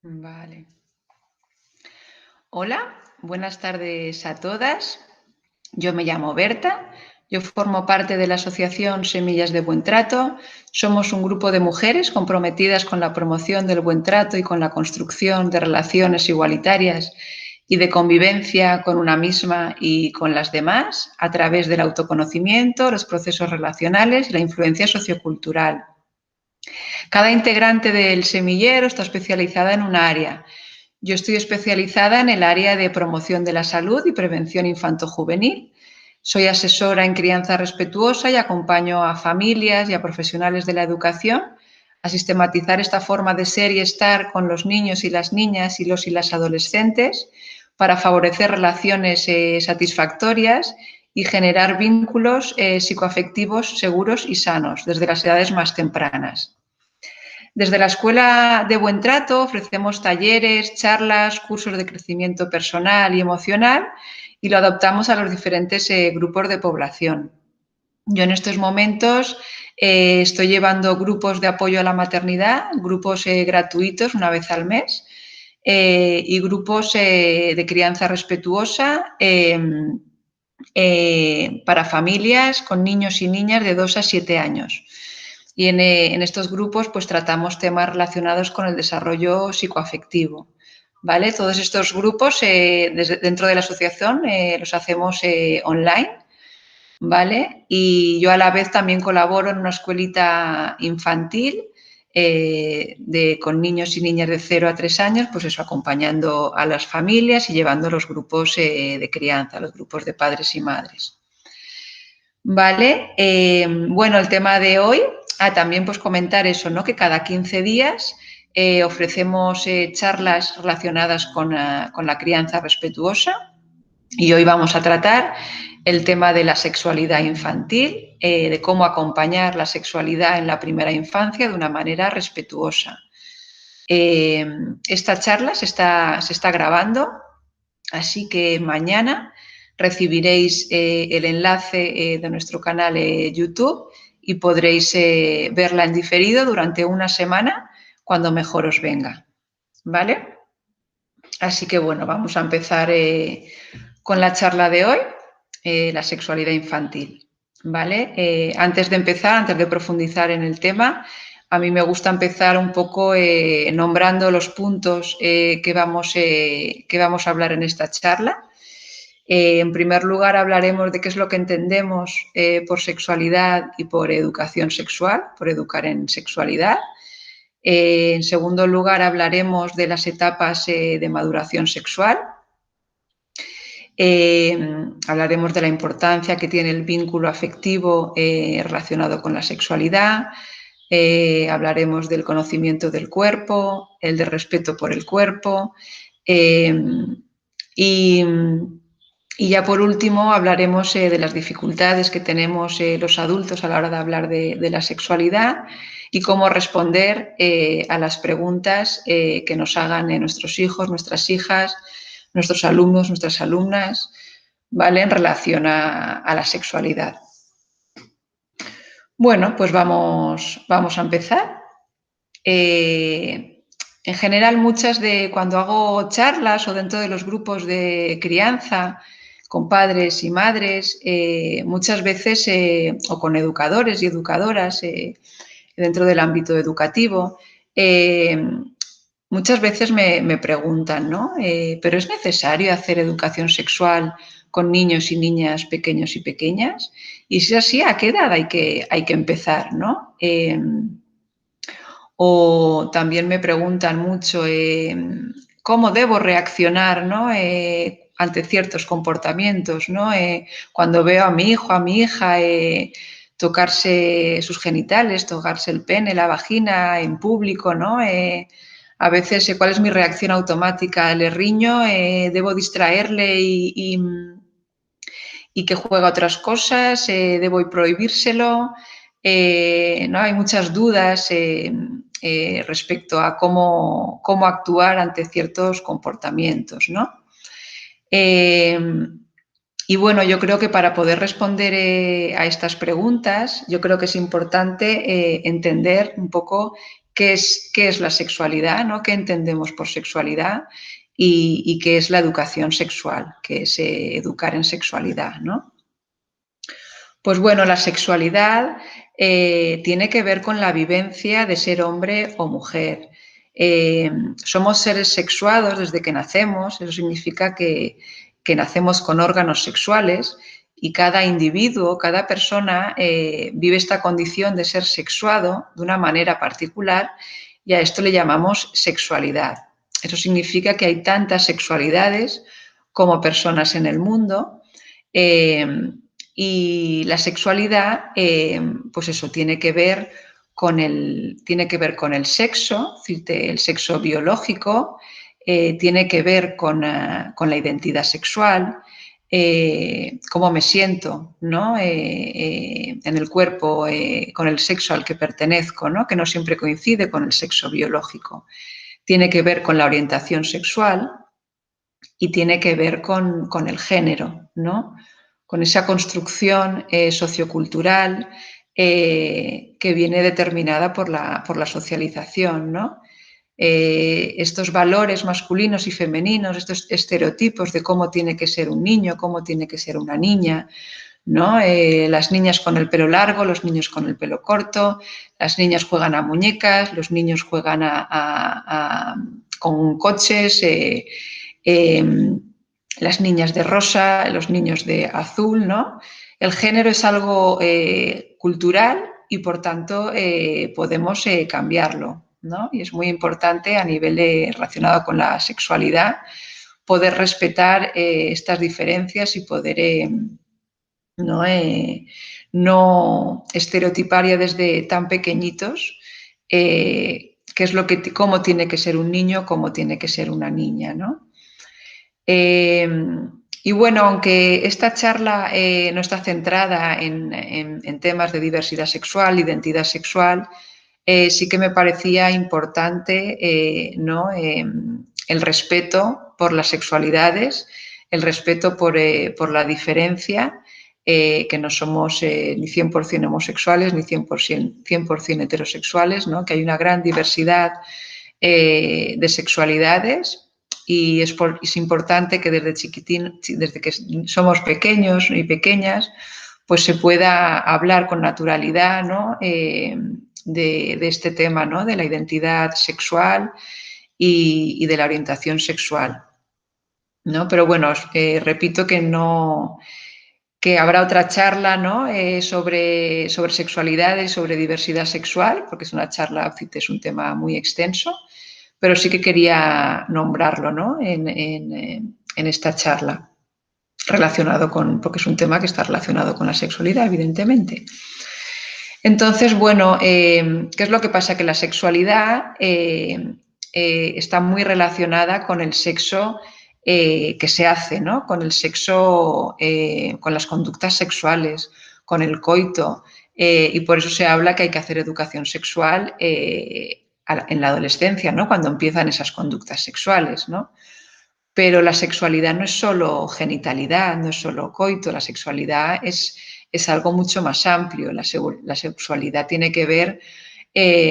Vale. Hola, buenas tardes a todas. Yo me llamo Berta, yo formo parte de la asociación Semillas de Buen Trato. Somos un grupo de mujeres comprometidas con la promoción del buen trato y con la construcción de relaciones igualitarias y de convivencia con una misma y con las demás a través del autoconocimiento, los procesos relacionales y la influencia sociocultural. Cada integrante del semillero está especializada en un área. Yo estoy especializada en el área de promoción de la salud y prevención infanto-juvenil. Soy asesora en crianza respetuosa y acompaño a familias y a profesionales de la educación a sistematizar esta forma de ser y estar con los niños y las niñas y los y las adolescentes para favorecer relaciones satisfactorias y generar vínculos psicoafectivos seguros y sanos desde las edades más tempranas. Desde la Escuela de Buen Trato ofrecemos talleres, charlas, cursos de crecimiento personal y emocional y lo adaptamos a los diferentes grupos de población. Yo en estos momentos estoy llevando grupos de apoyo a la maternidad, grupos gratuitos una vez al mes y grupos de crianza respetuosa para familias con niños y niñas de 2 a 7 años. Y en estos grupos pues tratamos temas relacionados con el desarrollo psicoafectivo. ¿Vale? Todos estos grupos dentro de la asociación los hacemos online, ¿vale? Y yo a la vez también colaboro en una escuelita infantil con niños y niñas de 0 a 3 años, pues eso, acompañando a las familias y llevando los grupos de crianza, los grupos de padres y madres. Vale, bueno, el tema de hoy, también pues comentar eso, ¿no? Que cada 15 días ofrecemos charlas relacionadas con la crianza respetuosa y hoy vamos a tratar el tema de la sexualidad infantil, de cómo acompañar la sexualidad en la primera infancia de una manera respetuosa. Esta charla se está grabando, así que mañana recibiréis el enlace de nuestro canal YouTube y podréis verla en diferido durante una semana cuando mejor os venga. ¿Vale? Así que bueno, vamos a empezar con la charla de hoy, la sexualidad infantil. ¿Vale? Antes de empezar, antes de profundizar en el tema, a mí me gusta empezar un poco nombrando los puntos que vamos a hablar en esta charla. En primer lugar, hablaremos de qué es lo que entendemos por sexualidad y por educación sexual, por educar en sexualidad. En segundo lugar, hablaremos de las etapas de maduración sexual. Hablaremos de la importancia que tiene el vínculo afectivo relacionado con la sexualidad. Hablaremos del conocimiento del cuerpo, el de respeto por el cuerpo. Y ya por último hablaremos de las dificultades que tenemos los adultos a la hora de hablar de la sexualidad y cómo responder a las preguntas que nos hagan nuestros hijos, nuestras hijas, nuestros alumnos, nuestras alumnas, ¿vale? En relación a la sexualidad. Bueno, pues vamos a empezar. En general, cuando hago charlas o dentro de los grupos de crianza con padres y madres, muchas veces, o con educadores y educadoras dentro del ámbito educativo, muchas veces me preguntan, ¿no? ¿Pero es necesario hacer educación sexual con niños y niñas pequeños y pequeñas? Y si es así, ¿a qué edad hay que empezar, ¿no? O también me preguntan mucho cómo debo reaccionar, ¿no? Ante ciertos comportamientos, ¿no? Cuando veo a mi hijo, a mi hija tocarse sus genitales, tocarse el pene, la vagina en público, ¿no? A veces, ¿cuál es mi reacción automática? ¿Le riño? ¿Debo distraerle y que juegue a otras cosas? ¿Debo prohibírselo? ¿No? Hay muchas dudas respecto a cómo actuar ante ciertos comportamientos, ¿no? Y bueno, yo creo que para poder responder a estas preguntas, yo creo que es importante entender un poco qué es la sexualidad, ¿no? ¿Qué entendemos por sexualidad? Y qué es la educación sexual, qué es educar en sexualidad, ¿no? Pues bueno, la sexualidad tiene que ver con la vivencia de ser hombre o mujer. Somos seres sexuados desde que nacemos, eso significa que nacemos con órganos sexuales y cada individuo, cada persona vive esta condición de ser sexuado de una manera particular y a esto le llamamos sexualidad. Eso significa que hay tantas sexualidades como personas en el mundo. Y la sexualidad, pues eso, tiene que ver con el sexo, el sexo biológico, tiene que ver con la identidad sexual, cómo me siento, ¿no? En el cuerpo, con el sexo al que pertenezco, ¿no? Que no siempre coincide con el sexo biológico. Tiene que ver con la orientación sexual y tiene que ver con el género, ¿no? Con esa construcción sociocultural que viene determinada por la socialización, ¿no? Estos valores masculinos y femeninos, estos estereotipos de cómo tiene que ser un niño, cómo tiene que ser una niña, ¿no? Las niñas con el pelo largo, los niños con el pelo corto, las niñas juegan a muñecas, los niños juegan con coches, las niñas de rosa, los niños de azul, ¿no? El género es algo cultural y por tanto podemos cambiarlo, ¿no? Y es muy importante a nivel relacionado con la sexualidad poder respetar estas diferencias y poder no estereotipar ya desde tan pequeñitos qué es cómo tiene que ser un niño, cómo tiene que ser una niña, ¿no? Y bueno, aunque esta charla no está centrada en temas de diversidad sexual, identidad sexual, sí que me parecía importante ¿no? El respeto por las sexualidades, el respeto por la diferencia, que no somos ni 100% homosexuales ni 100% heterosexuales, ¿no? Que hay una gran diversidad de sexualidades. Y es importante que desde chiquitín, desde que somos pequeños y pequeñas, pues se pueda hablar con naturalidad, ¿no? De este tema, ¿no? De la identidad sexual y de la orientación sexual, ¿no? Pero bueno, repito que habrá otra charla, ¿no? sobre sexualidad y sobre diversidad sexual, porque es una charla, es un tema muy extenso, pero sí que quería nombrarlo, ¿no? en esta charla, porque es un tema que está relacionado con la sexualidad, evidentemente. Entonces, bueno, ¿qué es lo que pasa? Que la sexualidad está muy relacionada con el sexo que se hace, ¿no? Con el sexo, con las conductas sexuales, con el coito, y por eso se habla que hay que hacer educación sexual en la adolescencia, ¿no? Cuando empiezan esas conductas sexuales, ¿no? Pero la sexualidad no es solo genitalidad, no es solo coito, la sexualidad es algo mucho más amplio. La sexualidad tiene que ver,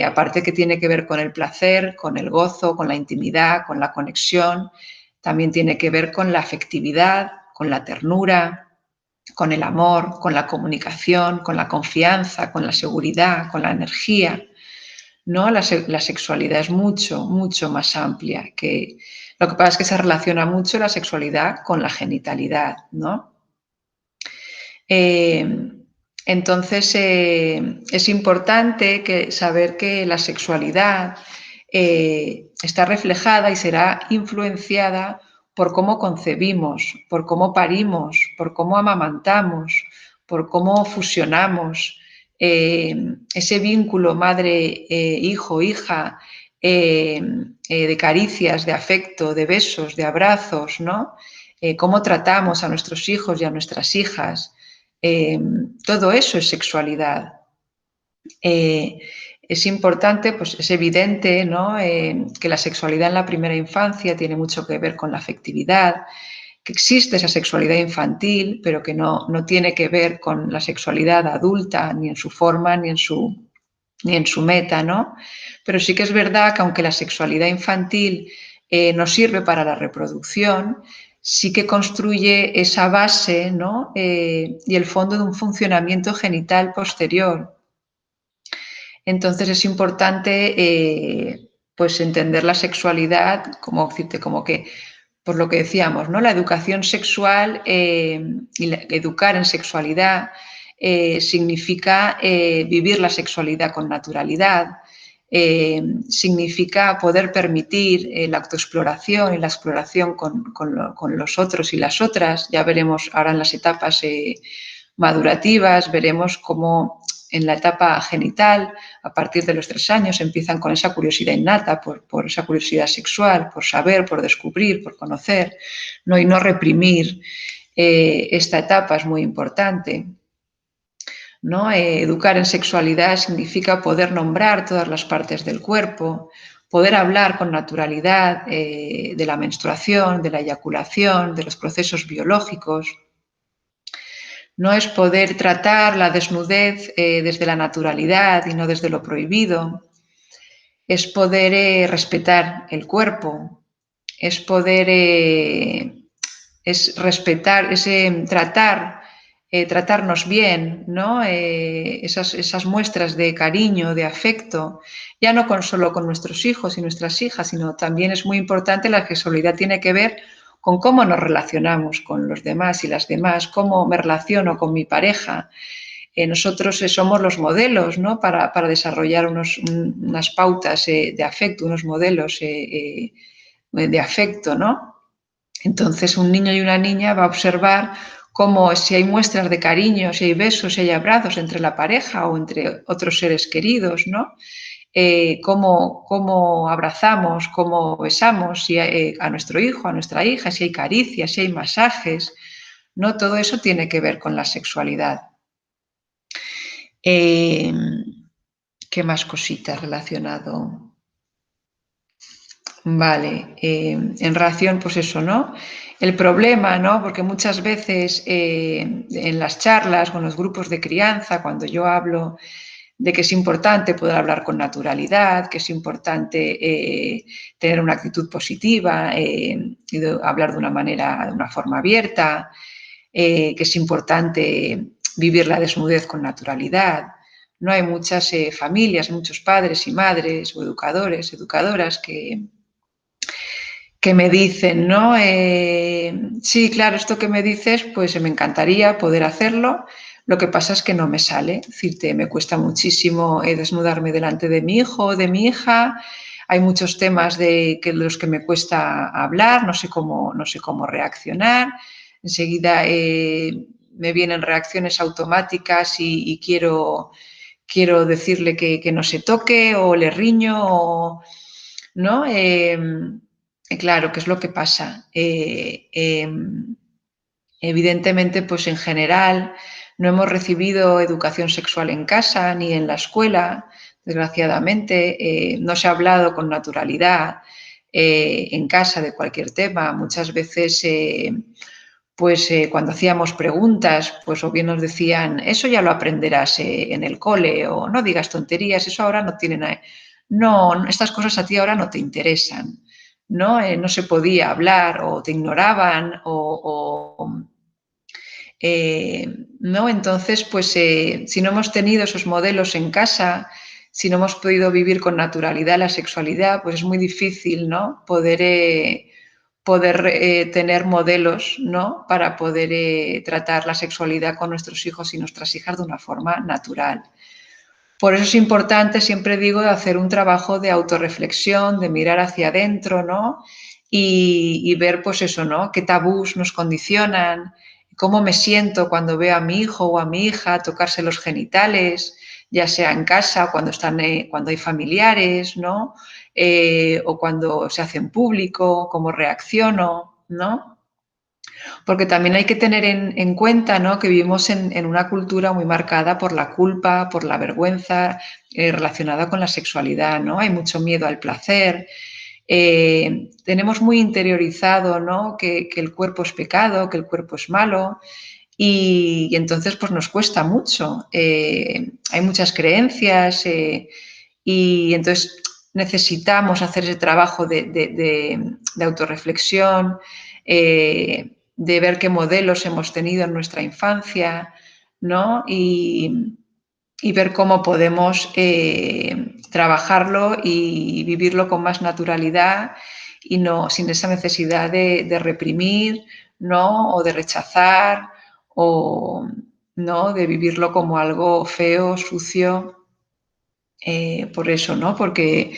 aparte que tiene que ver con el placer, con el gozo, con la intimidad, con la conexión, también tiene que ver con la afectividad, con la ternura, con el amor, con la comunicación, con la confianza, con la seguridad, con la energía, ¿no? La sexualidad es mucho, mucho más amplia. Lo que pasa es que se relaciona mucho la sexualidad con la genitalidad, ¿no? Entonces, es importante saber que la sexualidad está reflejada y será influenciada por cómo concebimos, por cómo parimos, por cómo amamantamos, por cómo fusionamos ese vínculo madre-hijo, hija, de caricias, de afecto, de besos, de abrazos, ¿no? Cómo tratamos a nuestros hijos y a nuestras hijas. Todo eso es sexualidad. Es importante, pues es evidente, ¿no? Que la sexualidad en la primera infancia tiene mucho que ver con la afectividad, que existe esa sexualidad infantil, pero que no tiene que ver con la sexualidad adulta, ni en su forma, ni en su meta, ¿no? Pero sí que es verdad que aunque la sexualidad infantil nos sirve para la reproducción, sí que construye esa base, ¿no? Y el fondo de un funcionamiento genital posterior. Entonces es importante pues entender la sexualidad, como que, por lo que decíamos, ¿no? La educación sexual y educar en sexualidad significa vivir la sexualidad con naturalidad, significa poder permitir la autoexploración y la exploración con los otros y las otras. Ya veremos ahora en las etapas madurativas, veremos cómo en la etapa genital, a partir de los 3 años, empiezan con esa curiosidad innata, por esa curiosidad sexual, por saber, por descubrir, por conocer, ¿no? Y no reprimir. Esta etapa es muy importante, ¿no? Educar en sexualidad significa poder nombrar todas las partes del cuerpo, poder hablar con naturalidad de la menstruación, de la eyaculación, de los procesos biológicos. No es poder tratar la desnudez desde la naturalidad y no desde lo prohibido. Es poder respetar el cuerpo. Es poder respetar, tratarnos bien, ¿no? Esas muestras de cariño, de afecto, ya no solo con nuestros hijos y nuestras hijas, sino también es muy importante, la sexualidad tiene que ver con cómo nos relacionamos con los demás y las demás, cómo me relaciono con mi pareja. Nosotros somos los modelos, ¿no? para desarrollar unas pautas de afecto, unos modelos de afecto, ¿no? Entonces, un niño y una niña va a observar cómo, si hay muestras de cariño, si hay besos, si hay abrazos entre la pareja o entre otros seres queridos, ¿no? Cómo abrazamos, cómo besamos a nuestro hijo, a nuestra hija, si hay caricias, si hay masajes, ¿no? Todo eso tiene que ver con la sexualidad. ¿Qué más cositas relacionado? Vale, en relación, pues eso, ¿no? El problema, ¿no? Porque muchas veces en las charlas, con los grupos de crianza, cuando yo hablo de que es importante poder hablar con naturalidad, que es importante tener una actitud positiva, y hablar de una forma abierta, que es importante vivir la desnudez con naturalidad. No hay muchas familias, muchos padres y madres o educadores, educadoras que me dicen, ¿no? Sí, claro, esto que me dices, pues me encantaría poder hacerlo. Lo que pasa es que no me sale. Es decir, me cuesta muchísimo desnudarme delante de mi hijo o de mi hija. Hay muchos temas de los que me cuesta hablar, no sé cómo reaccionar. Enseguida me vienen reacciones automáticas y quiero decirle que no se toque o le riño, ¿no? Claro, ¿qué es lo que pasa? Evidentemente, pues en general no hemos recibido educación sexual en casa ni en la escuela, desgraciadamente. No se ha hablado con naturalidad en casa de cualquier tema. Muchas veces, cuando hacíamos preguntas, pues o bien nos decían, eso ya lo aprenderás en el cole, o no digas tonterías, eso ahora no tiene nada. No, estas cosas a ti ahora no te interesan. ¿No? No se podía hablar o te ignoraban ¿no? Entonces, pues si no hemos tenido esos modelos en casa, si no hemos podido vivir con naturalidad la sexualidad, pues es muy difícil, ¿no? Poder tener modelos, ¿no? Para poder tratar la sexualidad con nuestros hijos y nuestras hijas de una forma natural. Por eso es importante, siempre digo, hacer un trabajo de autorreflexión, de mirar hacia adentro, ¿no? Y ver, pues eso, ¿no? Qué tabús nos condicionan, cómo me siento cuando veo a mi hijo o a mi hija tocarse los genitales, ya sea en casa, cuando hay familiares, ¿no? O cuando se hace en público, cómo reacciono, ¿no? Porque también hay que tener en cuenta, ¿no? Que vivimos en una cultura muy marcada por la culpa, por la vergüenza relacionada con la sexualidad, ¿no? Hay mucho miedo al placer. tenemos muy interiorizado, ¿no?, que el cuerpo es pecado, que el cuerpo es malo, y entonces pues nos cuesta mucho. Hay muchas creencias y entonces necesitamos hacer ese trabajo de autorreflexión, de ver qué modelos hemos tenido en nuestra infancia, ¿no? Y ver cómo podemos trabajarlo y vivirlo con más naturalidad y no sin esa necesidad de reprimir, ¿no?, o de rechazar, o ¿no?, de vivirlo como algo feo, sucio. Por eso, ¿no? Porque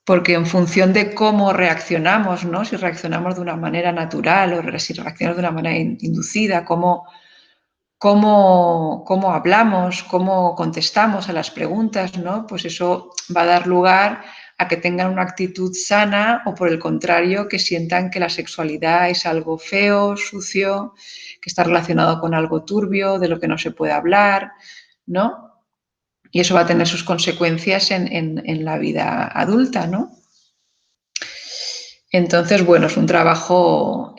en función de cómo reaccionamos, ¿no?, si reaccionamos de una manera natural o si reaccionamos de una manera inducida, cómo hablamos, cómo contestamos a las preguntas, ¿no?, pues eso va a dar lugar a que tengan una actitud sana o, por el contrario, que sientan que la sexualidad es algo feo, sucio, que está relacionado con algo turbio, de lo que no se puede hablar, ¿no? Y eso va a tener sus consecuencias en la vida adulta, ¿no? Entonces, bueno, es un trabajo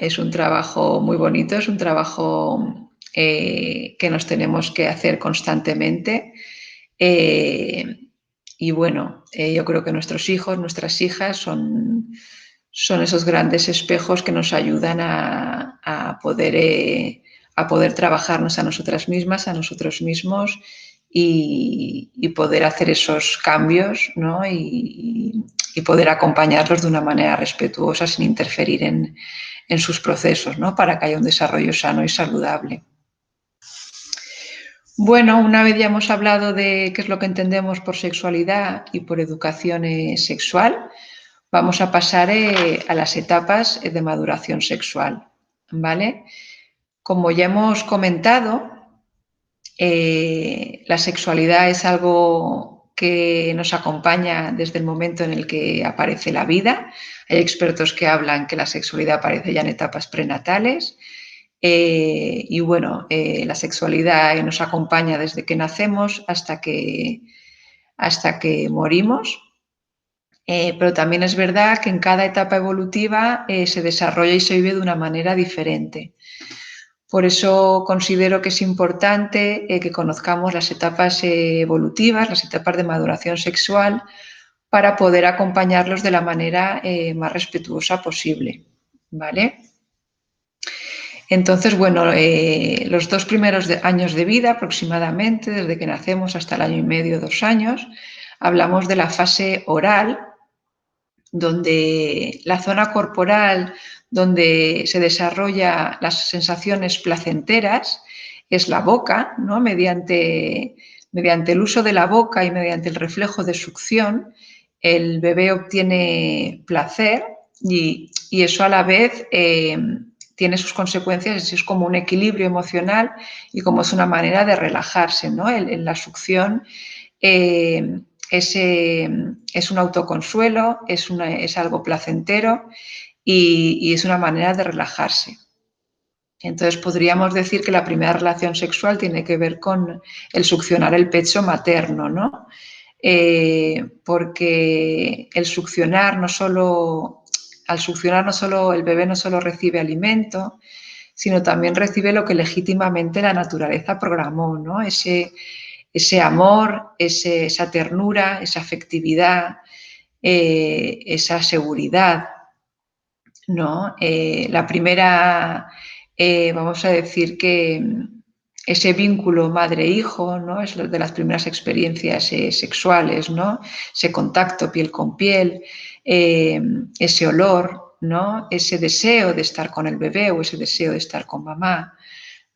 muy bonito, es un trabajo que nos tenemos que hacer constantemente. Y bueno, yo creo que nuestros hijos, nuestras hijas son esos grandes espejos que nos ayudan a poder trabajarnos a nosotras mismas, a nosotros mismos y poder hacer esos cambios, ¿no? Y poder acompañarlos de una manera respetuosa sin interferir en sus procesos, ¿no?, para que haya un desarrollo sano y saludable. Bueno, una vez ya hemos hablado de qué es lo que entendemos por sexualidad y por educación sexual, vamos a pasar a las etapas de maduración sexual, ¿vale? Como ya hemos comentado, la sexualidad es algo que nos acompaña desde el momento en el que aparece la vida. Hay expertos que hablan que la sexualidad aparece ya en etapas prenatales. Y bueno, la sexualidad nos acompaña desde que nacemos hasta que morimos. Pero también es verdad que en cada etapa evolutiva se desarrolla y se vive de una manera diferente. Por eso considero que es importante que conozcamos las etapas evolutivas, las etapas de maduración sexual, para poder acompañarlos de la manera más respetuosa posible, ¿vale? Entonces, bueno, los 2 primeros años de vida aproximadamente, desde que nacemos hasta el año y medio, 2 años, hablamos de la fase oral, donde la zona corporal donde se desarrollan las sensaciones placenteras es la boca, ¿no? Mediante el uso de la boca y mediante el reflejo de succión, el bebé obtiene placer y eso a la vez tiene sus consecuencias, es como un equilibrio emocional y como es una manera de relajarse, ¿no? En la succión es un autoconsuelo, es algo placentero y es una manera de relajarse. Entonces podríamos decir que la primera relación sexual tiene que ver con el succionar el pecho materno, ¿no? Porque al succionar no solo el bebé no solo recibe alimento, sino también recibe lo que legítimamente la naturaleza programó, ¿no? Ese amor, esa ternura, esa afectividad, esa seguridad, ¿no? La primera, vamos a decir que ese vínculo madre-hijo, ¿no?, es de las primeras experiencias sexuales, ¿no? Ese contacto piel con piel, ese olor, ¿no?, ese deseo de estar con el bebé o ese deseo de estar con mamá,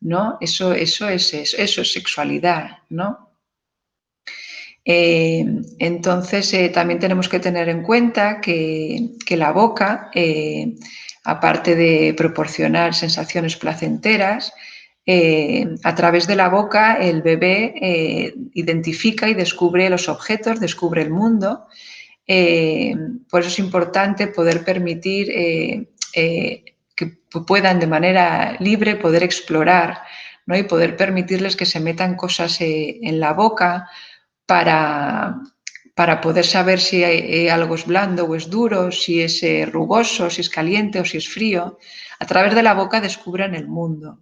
¿no? Eso es sexualidad, ¿no? Entonces, también tenemos que tener en cuenta que la boca, aparte de proporcionar sensaciones placenteras, a través de la boca el bebé identifica y descubre los objetos, descubre el mundo. Por eso es importante poder permitir que puedan de manera libre poder explorar, ¿no?, y poder permitirles que se metan cosas en la boca para para poder saber si algo es blando o es duro, si es rugoso, si es caliente o si es frío. A través de la boca descubren el mundo.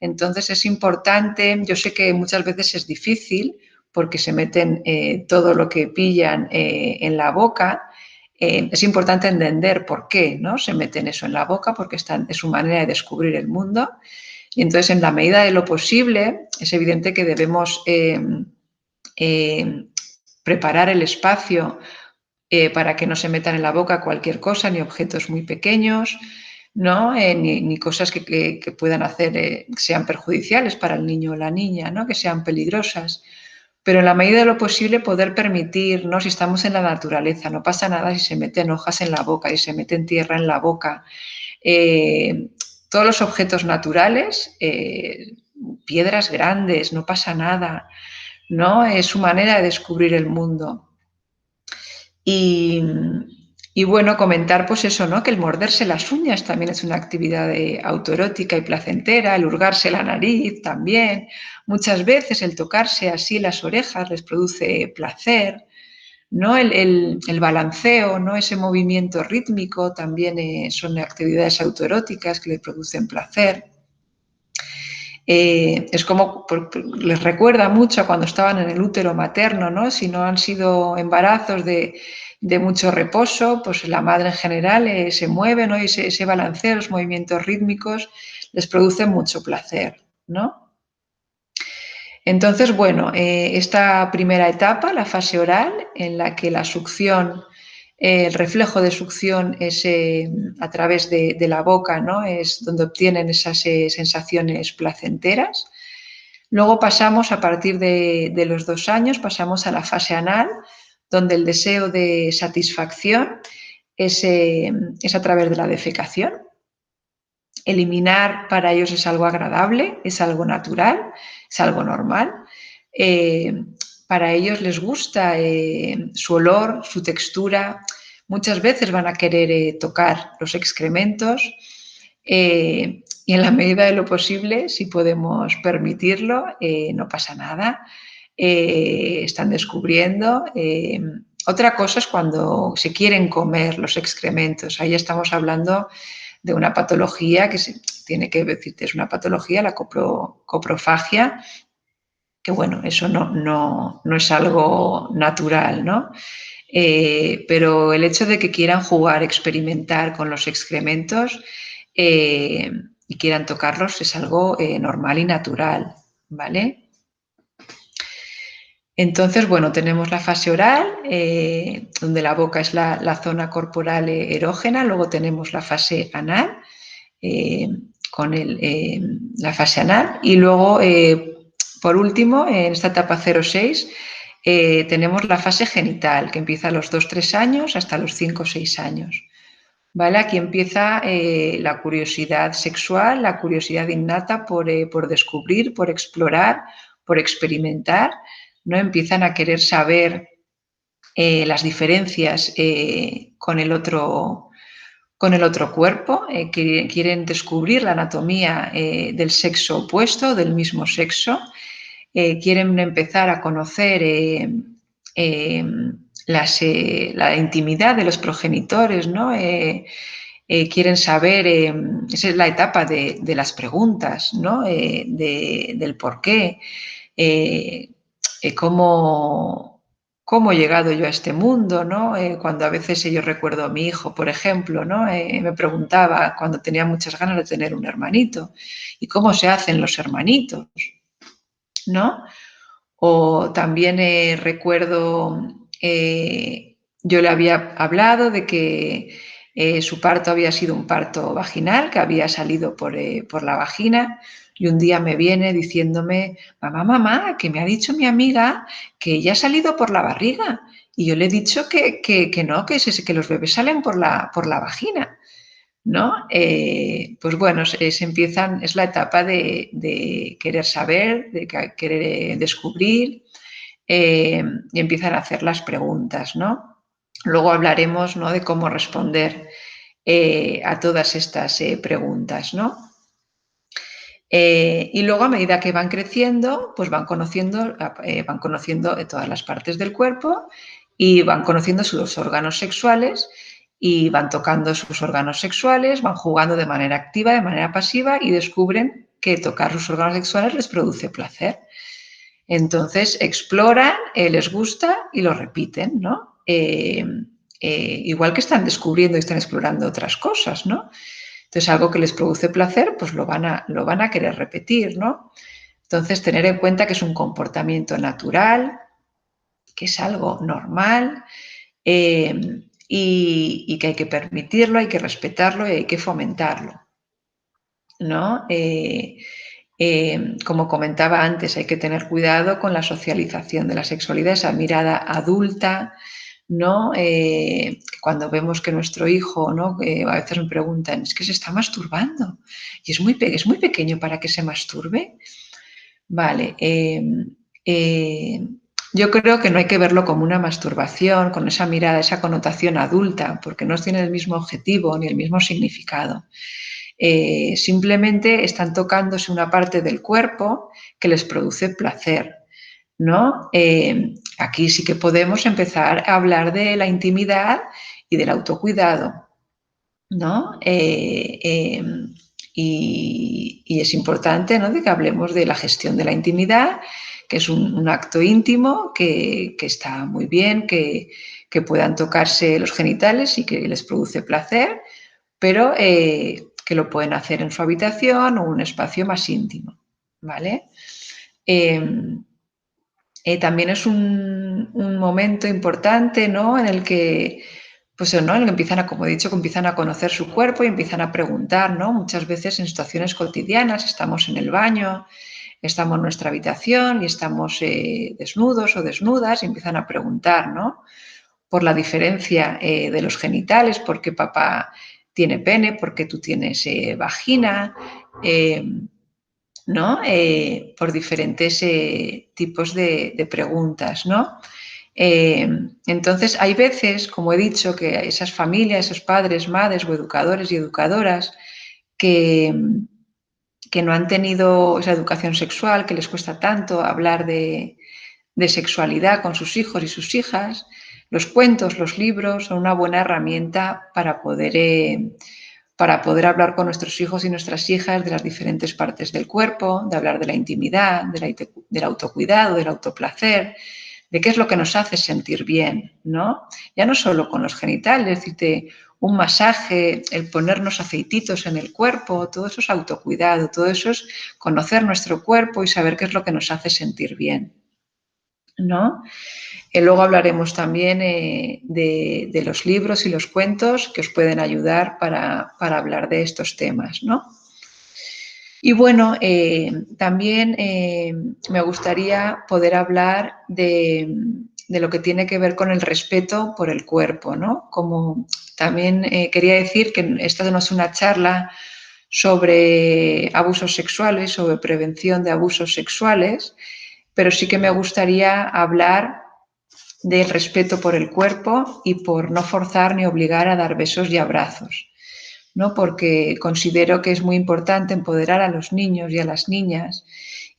Entonces es importante, yo sé que muchas veces es difícil porque se meten todo lo que pillan en la boca. Es importante entender por qué, ¿no? Se meten eso en la boca, porque es su manera de descubrir el mundo. Y entonces, en la medida de lo posible, es evidente que debemos preparar el espacio para que no se metan en la boca cualquier cosa, ni objetos muy pequeños, ¿no? Ni cosas que puedan hacer, sean perjudiciales para el niño o la niña, ¿no? Que sean peligrosas. Pero en la medida de lo posible poder permitir, ¿no? Si estamos en la naturaleza, no pasa nada si se meten hojas en la boca, si se meten tierra en la boca. Todos los objetos naturales, piedras grandes, no pasa nada, ¿no? Es su manera de descubrir el mundo. Y bueno, comentar pues eso, ¿no? Que el morderse las uñas también es una actividad autoerótica y placentera, el hurgarse la nariz también. Muchas veces el tocarse así las orejas les produce placer, ¿no? El balanceo, ¿no? Ese movimiento rítmico también son actividades autoeróticas que le producen placer. Es como, les recuerda mucho a cuando estaban en el útero materno, ¿no? Si no han sido embarazos de mucho reposo, pues la madre en general se mueve, ¿no? Y ese balanceo, los movimientos rítmicos les producen mucho placer, ¿no? Entonces, bueno, esta primera etapa, la fase oral, en la que la succión, el reflejo de succión es a través de la boca, ¿no? Es donde obtienen esas sensaciones placenteras. Luego pasamos, a partir de los 2 años, pasamos a la fase anal, donde el deseo de satisfacción es a través de la defecación. Eliminar para ellos es algo agradable, es algo natural, es algo normal. Para ellos les gusta su olor, su textura. Muchas veces van a querer tocar los excrementos y en la medida de lo posible, si podemos permitirlo, no pasa nada. Están descubriendo. Otra cosa es cuando se quieren comer los excrementos. Ahí estamos hablando de una patología que se tiene que decirte, es una patología, la coprofagia, que bueno, eso no es algo natural, ¿no? Pero el hecho de que quieran jugar, experimentar con los excrementos y quieran tocarlos es algo normal y natural, ¿vale? Entonces, bueno, tenemos la fase oral, donde la boca es la zona corporal erógena, luego tenemos la fase anal, con la fase anal, y luego, por último, en esta etapa 0-6, tenemos la fase genital, que empieza a los 2-3 años hasta los 5-6 años. ¿Vale? Aquí empieza la curiosidad sexual, la curiosidad innata por descubrir, por explorar, por experimentar, ¿no? Empiezan a querer saber las diferencias con el otro cuerpo, que quieren descubrir la anatomía del sexo opuesto, del mismo sexo, quieren empezar a conocer la intimidad de los progenitores, ¿no? Quieren saber, esa es la etapa de las preguntas, ¿no? Del por qué, cómo he llegado yo a este mundo, ¿no? Cuando a veces yo recuerdo a mi hijo, por ejemplo, ¿no? Me preguntaba cuando tenía muchas ganas de tener un hermanito, ¿y cómo se hacen los hermanitos? ¿No? O también recuerdo, yo le había hablado de que su parto había sido un parto vaginal, que había salido por la vagina, y un día me viene diciéndome, mamá, que me ha dicho mi amiga que ella ha salido por la barriga. Y yo le he dicho que no, que los bebés salen por la vagina, ¿no? Pues bueno, es la etapa de querer saber, de querer descubrir, y empiezan a hacer las preguntas, ¿no? Luego hablaremos, ¿no? De cómo responder a todas estas preguntas, ¿no? Y luego, a medida que van creciendo, pues van conociendo todas las partes del cuerpo y van conociendo sus órganos sexuales y van tocando sus órganos sexuales, van jugando de manera activa, de manera pasiva y descubren que tocar sus órganos sexuales les produce placer. Entonces exploran, les gusta y lo repiten, ¿no? Igual que están descubriendo y están explorando otras cosas, ¿no? Entonces algo que les produce placer, pues lo van a querer repetir, ¿no? Entonces tener en cuenta que es un comportamiento natural, que es algo normal, y que hay que permitirlo, hay que respetarlo y hay que fomentarlo, ¿no? Como comentaba antes, hay que tener cuidado con la socialización de la sexualidad, esa mirada adulta, ¿no? Cuando vemos que nuestro hijo, ¿no? A veces me preguntan, es que se está masturbando y es muy pequeño para que se masturbe. Vale, yo creo que no hay que verlo como una masturbación, con esa mirada, esa connotación adulta, porque no tiene el mismo objetivo ni el mismo significado. Simplemente están tocándose una parte del cuerpo que les produce placer, ¿no? Aquí sí que podemos empezar a hablar de la intimidad y del autocuidado, ¿no? Y es importante, ¿no?, de que hablemos de la gestión de la intimidad, que es un acto íntimo que está muy bien, que puedan tocarse los genitales y que les produce placer, pero que lo pueden hacer en su habitación o un espacio más íntimo, ¿vale? También es un momento importante, ¿no?, en el que, pues, ¿no?, en el que empiezan a, como he dicho, que empiezan a conocer su cuerpo y empiezan a preguntar, ¿no? Muchas veces en situaciones cotidianas estamos en el baño, estamos en nuestra habitación y estamos desnudos o desnudas y empiezan a preguntar, ¿no?, por la diferencia de los genitales, por qué papá tiene pene, por qué tú tienes vagina, ¿no? Por diferentes tipos de preguntas, ¿no? Entonces, hay veces, como he dicho, que esas familias, esos padres, madres o educadores y educadoras que no han tenido esa educación sexual, que les cuesta tanto hablar de sexualidad con sus hijos y sus hijas, los cuentos, los libros son una buena herramienta para poder hablar con nuestros hijos y nuestras hijas de las diferentes partes del cuerpo, de hablar de la intimidad, del autocuidado, del autoplacer, de qué es lo que nos hace sentir bien, ¿no? Ya no solo con los genitales, es decir, un masaje, el ponernos aceititos en el cuerpo, todo eso es autocuidado, todo eso es conocer nuestro cuerpo y saber qué es lo que nos hace sentir bien, ¿no? Luego hablaremos también de los libros y los cuentos que os pueden ayudar para hablar de estos temas, ¿no? Y bueno, también me gustaría poder hablar de lo que tiene que ver con el respeto por el cuerpo, ¿no? Como también quería decir que esta no es una charla sobre abusos sexuales, sobre prevención de abusos sexuales, pero sí que me gustaría hablar del respeto por el cuerpo y por no forzar ni obligar a dar besos y abrazos, ¿no? Porque considero que es muy importante empoderar a los niños y a las niñas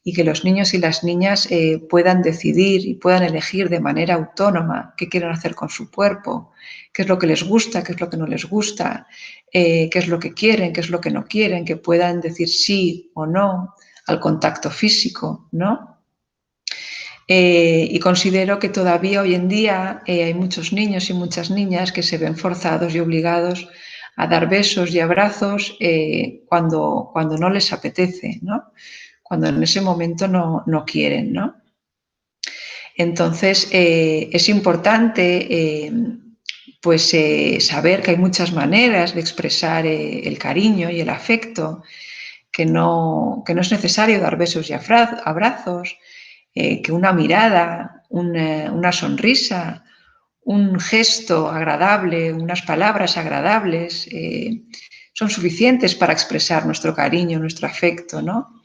y que los niños y las niñas puedan decidir y puedan elegir de manera autónoma qué quieren hacer con su cuerpo, qué es lo que les gusta, qué es lo que no les gusta, qué es lo que quieren, qué es lo que no quieren, que puedan decir sí o no al contacto físico, ¿no? Y considero que todavía hoy en día hay muchos niños y muchas niñas que se ven forzados y obligados a dar besos y abrazos cuando no les apetece, ¿no? Cuando en ese momento no quieren, ¿no? Entonces, es importante saber que hay muchas maneras de expresar el cariño y el afecto, que no es necesario dar besos y abrazos, que una mirada, una sonrisa, un gesto agradable, unas palabras agradables son suficientes para expresar nuestro cariño, nuestro afecto, ¿no?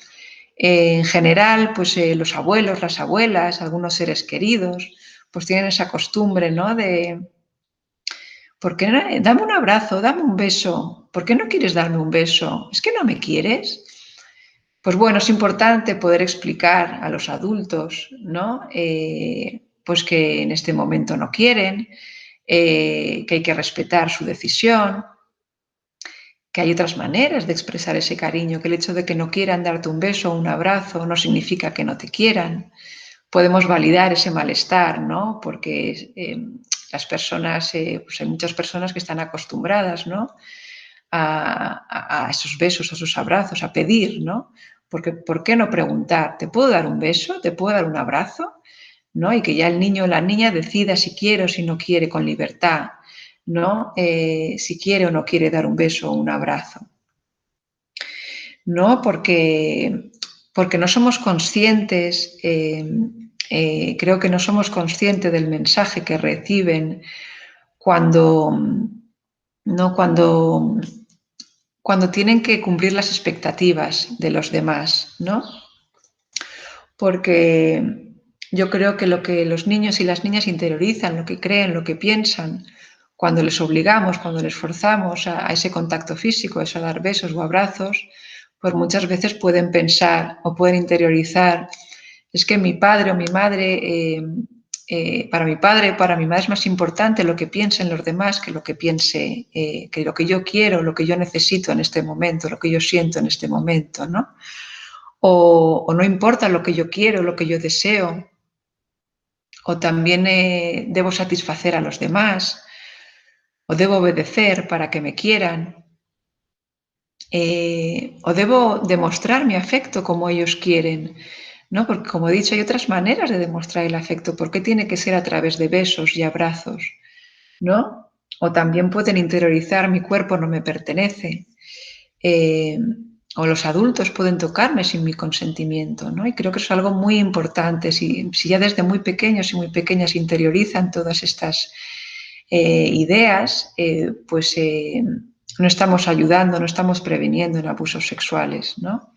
En general, pues los abuelos, las abuelas, algunos seres queridos, pues tienen esa costumbre, ¿no? ¿Por qué no? Dame un abrazo, dame un beso. ¿Por qué no quieres darme un beso? ¿Es que no me quieres? Pues bueno, es importante poder explicar a los adultos, ¿no? pues que en este momento no quieren, que hay que respetar su decisión, que hay otras maneras de expresar ese cariño, que el hecho de que no quieran darte un beso o un abrazo no significa que no te quieran. Podemos validar ese malestar, ¿no? Porque las personas, pues hay muchas personas que están acostumbradas, ¿no? A esos besos, a esos abrazos, a pedir, ¿no? Porque, ¿por qué no preguntar? ¿Te puedo dar un beso? ¿Te puedo dar un abrazo? ¿No? Y que ya el niño o la niña decida si quiere o si no quiere con libertad, ¿no? Si quiere o no quiere dar un beso o un abrazo, ¿no? Porque no somos conscientes, creo que no somos conscientes del mensaje que reciben cuando, ¿no? Cuando tienen que cumplir las expectativas de los demás, ¿no? Porque yo creo que lo que los niños y las niñas interiorizan, lo que creen, lo que piensan, cuando les obligamos, cuando les forzamos a ese contacto físico, a dar besos o abrazos, pues muchas veces pueden pensar o pueden interiorizar, es que mi padre o mi madre, para mi padre o para mi madre es más importante lo que piensen los demás que lo que piense, que lo que yo quiero, lo que yo necesito en este momento, lo que yo siento en este momento, ¿no? O no importa lo que yo quiero, lo que yo deseo, o también debo satisfacer a los demás, o debo obedecer para que me quieran, o debo demostrar mi afecto como ellos quieren, ¿no? Porque como he dicho, hay otras maneras de demostrar el afecto. ¿Por qué tiene que ser a través de besos y abrazos, ¿no? O también pueden interiorizar mi cuerpo no me pertenece. O los adultos pueden tocarme sin mi consentimiento, ¿no? Y creo que es algo muy importante. Si ya desde muy pequeños y muy pequeñas interiorizan todas estas ideas, pues no estamos ayudando, no estamos previniendo en abusos sexuales, ¿no?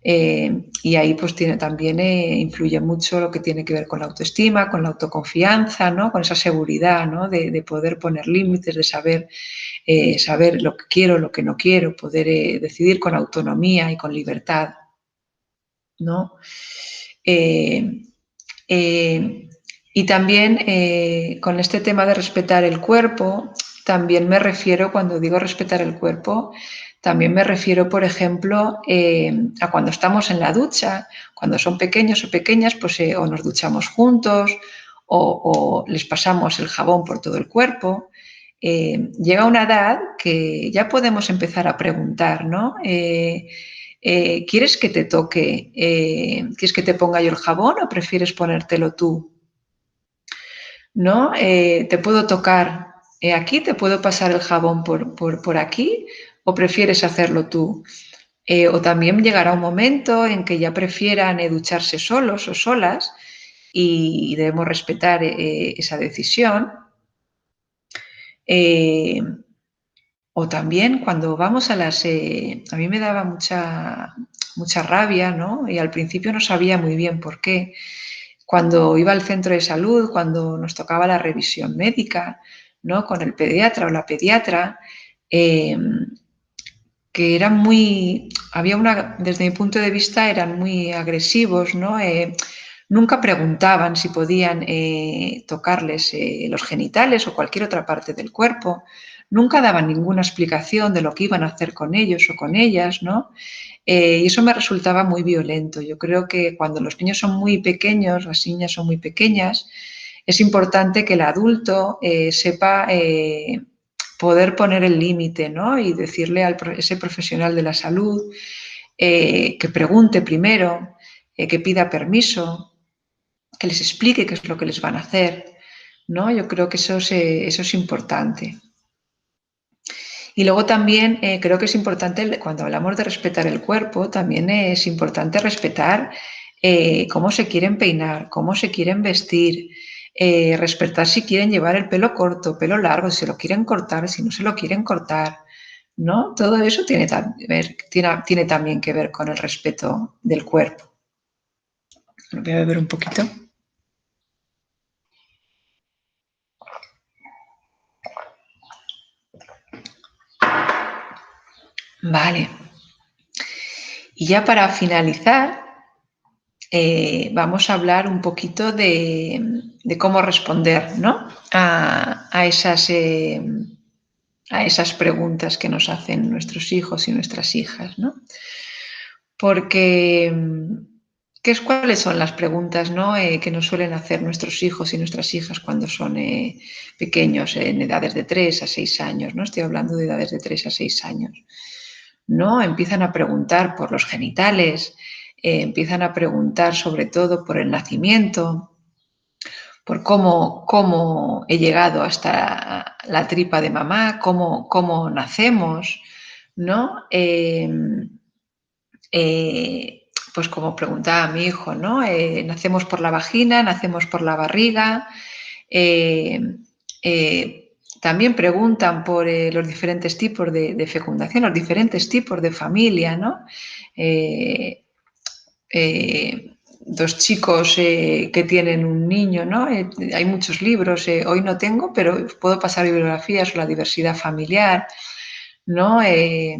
Y ahí pues también influye mucho lo que tiene que ver con la autoestima, con la autoconfianza, ¿no? Con esa seguridad, ¿no? De poder poner límites, de saber lo que quiero, lo que no quiero, poder decidir con autonomía y con libertad, ¿no? Eh, eh, y también con este tema de respetar el cuerpo, también me refiero, cuando digo respetar el cuerpo, también me refiero, por ejemplo, a cuando estamos en la ducha, cuando son pequeños o pequeñas, pues o nos duchamos juntos o les pasamos el jabón por todo el cuerpo. Llega una edad que ya podemos empezar a preguntar, ¿no? ¿Quieres que te toque? ¿Quieres que te ponga yo el jabón o prefieres ponértelo tú? ¿No? ¿Te puedo tocar aquí? ¿Te puedo pasar el jabón por aquí? ¿O prefieres hacerlo tú? O también llegará un momento en que ya prefieran ducharse solos o solas y debemos respetar esa decisión. O también cuando vamos a las... a mí me daba mucha rabia, ¿no? Y al principio no sabía muy bien por qué. Cuando iba al centro de salud, cuando nos tocaba la revisión médica, ¿no? Con el pediatra o la pediatra, que eran desde mi punto de vista, eran muy agresivos, ¿no? Nunca preguntaban si podían tocarles los genitales o cualquier otra parte del cuerpo. Nunca daban ninguna explicación de lo que iban a hacer con ellos o con ellas, ¿no? Y eso me resultaba muy violento. Yo creo que cuando los niños son muy pequeños, las niñas son muy pequeñas, es importante que el adulto sepa poder poner el límite, ¿no? Y decirle a ese profesional de la salud que pregunte primero, que pida permiso, que les explique qué es lo que les van a hacer, ¿no? Yo creo que eso es importante. Y luego también creo que es importante, cuando hablamos de respetar el cuerpo, también es importante respetar cómo se quieren peinar, cómo se quieren vestir, respetar si quieren llevar el pelo corto, pelo largo, si se lo quieren cortar, si no se lo quieren cortar, ¿no? Todo eso tiene también que ver con el respeto del cuerpo. Voy a beber un poquito. Vale. Y ya para finalizar, vamos a hablar un poquito de cómo responder, ¿no? a esas preguntas que nos hacen nuestros hijos y nuestras hijas, ¿no? Porque, ¿cuáles son las preguntas, ¿no? Que nos suelen hacer nuestros hijos y nuestras hijas cuando son pequeños, en edades de 3 a 6 años, ¿no? Estoy hablando de edades de 3 a 6 años, ¿no? Empiezan a preguntar por los genitales, empiezan a preguntar sobre todo por el nacimiento, por cómo he llegado hasta la tripa de mamá, cómo nacemos, ¿no? Pues como preguntaba mi hijo, ¿no? ¿Nacemos por la vagina? ¿Nacemos por la barriga? Eh, eh, También preguntan por los diferentes tipos de fecundación, los diferentes tipos de familia, ¿no? Dos chicos que tienen un niño, ¿no? Hay muchos libros, hoy no tengo, pero puedo pasar bibliografías sobre la diversidad familiar, ¿no? Que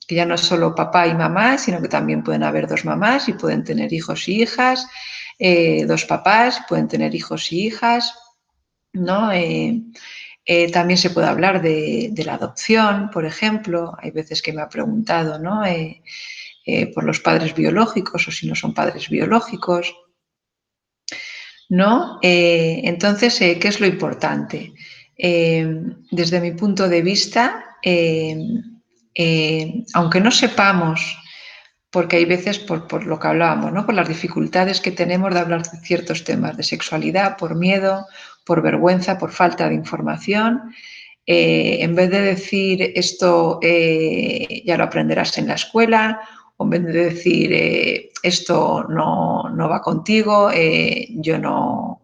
ya no es solo papá y mamá, sino que también pueden haber dos mamás y pueden tener hijos y hijas, dos papás pueden tener hijos y hijas, ¿no? También se puede hablar de la adopción, por ejemplo. Hay veces que me ha preguntado, ¿no? Por los padres biológicos o si no son padres biológicos, ¿no? Entonces, ¿qué es lo importante? Desde mi punto de vista, aunque no sepamos, porque hay veces por lo que hablábamos, ¿no? Por las dificultades que tenemos de hablar de ciertos temas de sexualidad, por miedo, por vergüenza, por falta de información, en vez de decir esto ya lo aprenderás en la escuela, o en vez de decir esto no va contigo, yo no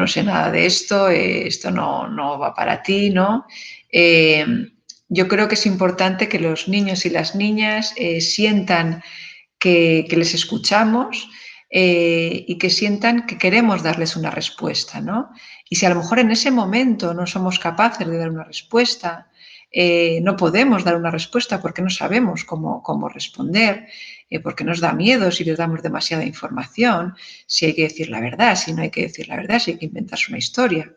sé nada de esto, esto no va para ti, ¿no? Eh, yo creo que es importante que los niños y las niñas sientan que les escuchamos y que sientan que queremos darles una respuesta, ¿no? Y si a lo mejor en ese momento no somos capaces de dar una respuesta, no podemos dar una respuesta porque no sabemos cómo responder, porque nos da miedo si les damos demasiada información, si hay que decir la verdad, si no hay que decir la verdad, si hay que inventarse una historia,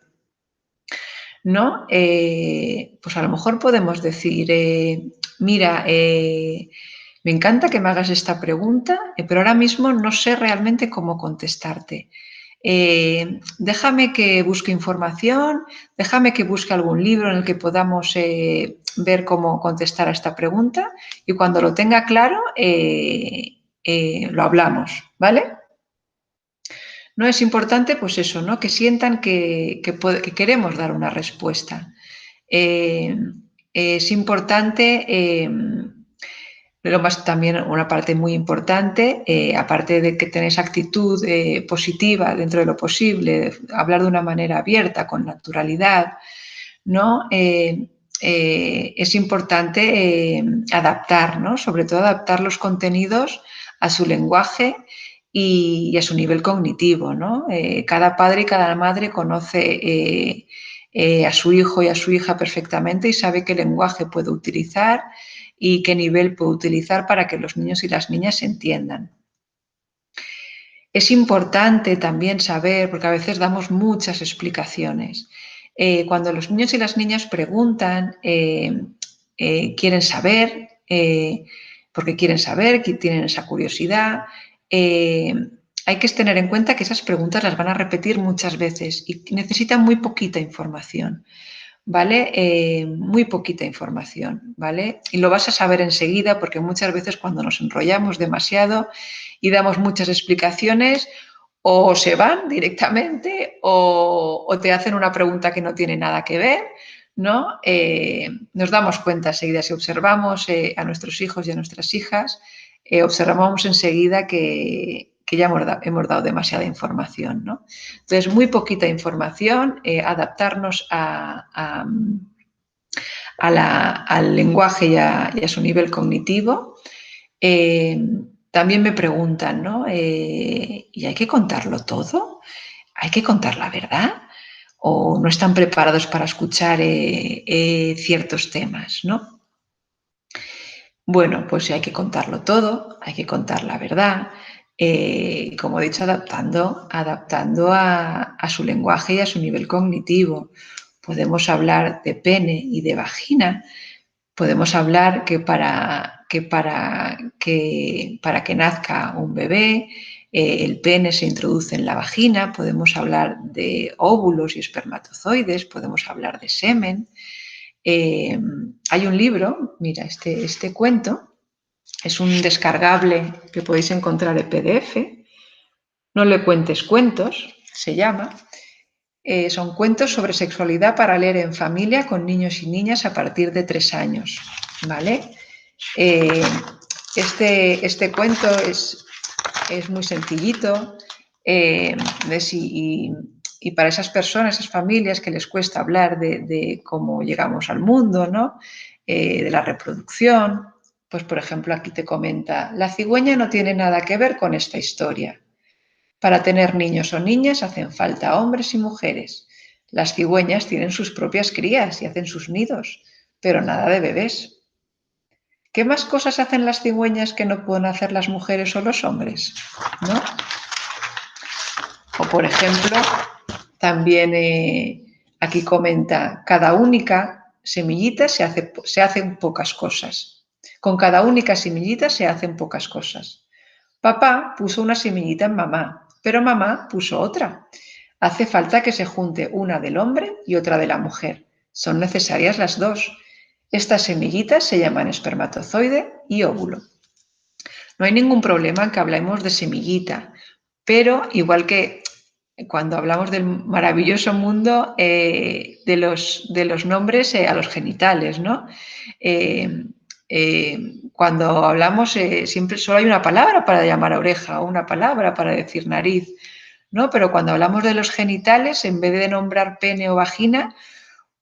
¿no? Pues a lo mejor podemos decir, mira, me encanta que me hagas esta pregunta, pero ahora mismo no sé realmente cómo contestarte. Déjame que busque información, déjame que busque algún libro en el que podamos ver cómo contestar a esta pregunta y cuando lo tenga claro lo hablamos, ¿vale? No es importante, pues eso, ¿no? Que sientan que queremos dar una respuesta. Es importante, también una parte muy importante, aparte de que tenéis actitud positiva dentro de lo posible, hablar de una manera abierta, con naturalidad, ¿no? Es importante adaptar, ¿no? Sobre todo adaptar los contenidos a su lenguaje y a su nivel cognitivo, ¿no? Cada padre y cada madre conoce a su hijo y a su hija perfectamente y sabe qué lenguaje puede utilizar y qué nivel puede utilizar para que los niños y las niñas se entiendan. Es importante también saber, porque a veces damos muchas explicaciones, cuando los niños y las niñas preguntan, quieren saber, porque quieren saber, que tienen esa curiosidad, hay que tener en cuenta que esas preguntas las van a repetir muchas veces y necesitan muy poquita información, ¿vale? Muy poquita información, ¿vale? Y lo vas a saber enseguida porque muchas veces cuando nos enrollamos demasiado y damos muchas explicaciones, o se van directamente o te hacen una pregunta que no tiene nada que ver, ¿no? Nos damos cuenta enseguida, si observamos a nuestros hijos y a nuestras hijas, observamos enseguida que ya hemos dado demasiada información, ¿no? Entonces, muy poquita información, adaptarnos al lenguaje y a su nivel cognitivo. También me preguntan, ¿no? ¿Y hay que contarlo todo? ¿Hay que contar la verdad? ¿O no están preparados para escuchar ciertos temas, ¿no? Bueno, pues hay que contarlo todo, hay que contar la verdad. como he dicho, adaptando a su lenguaje y a su nivel cognitivo. Podemos hablar de pene y de vagina. Podemos hablar que para que nazca un bebé, el pene se introduce en la vagina. Podemos hablar de óvulos y espermatozoides. Podemos hablar de semen. Hay un libro, mira, este cuento es un descargable que podéis encontrar en PDF. No le cuentes cuentos, se llama. Son cuentos sobre sexualidad para leer en familia con niños y niñas a partir de 3 años, ¿vale? Este cuento es muy sencillito, y para esas personas, esas familias que les cuesta hablar de cómo llegamos al mundo, ¿no? De la reproducción, pues por ejemplo aquí te comenta, la cigüeña no tiene nada que ver con esta historia. Para tener niños o niñas hacen falta hombres y mujeres. Las cigüeñas tienen sus propias crías y hacen sus nidos, pero nada de bebés. ¿Qué más cosas hacen las cigüeñas que no pueden hacer las mujeres o los hombres? ¿No? O por ejemplo, también aquí comenta, cada única semillita se hacen pocas cosas. Con cada única semillita se hacen pocas cosas. Papá puso una semillita en mamá, pero mamá puso otra. Hace falta que se junte una del hombre y otra de la mujer. Son necesarias las dos. Estas semillitas se llaman espermatozoide y óvulo. No hay ningún problema en que hablemos de semillita, pero igual que cuando hablamos del maravilloso mundo de los nombres a los genitales, ¿no? Cuando hablamos siempre solo hay una palabra para llamar a oreja o una palabra para decir nariz, ¿no? Pero cuando hablamos de los genitales, en vez de nombrar pene o vagina,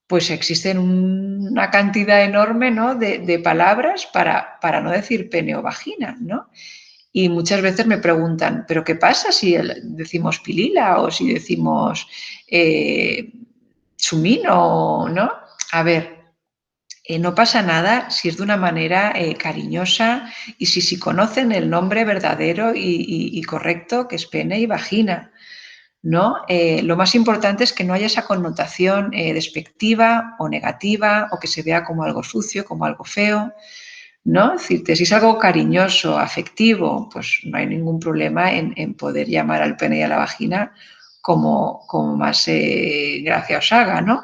pues existen una cantidad enorme, ¿no? de palabras para no decir pene o vagina, ¿no? Y muchas veces me preguntan, ¿pero qué pasa si decimos pilila o si decimos sumino, ¿no? A ver, no pasa nada si es de una manera cariñosa y si conocen el nombre verdadero y correcto, que es pene y vagina, ¿no? Lo más importante es que no haya esa connotación despectiva o negativa o que se vea como algo sucio, como algo feo, ¿no? Es decir, si es algo cariñoso, afectivo, pues no hay ningún problema en poder llamar al pene y a la vagina como más gracia os haga, ¿no?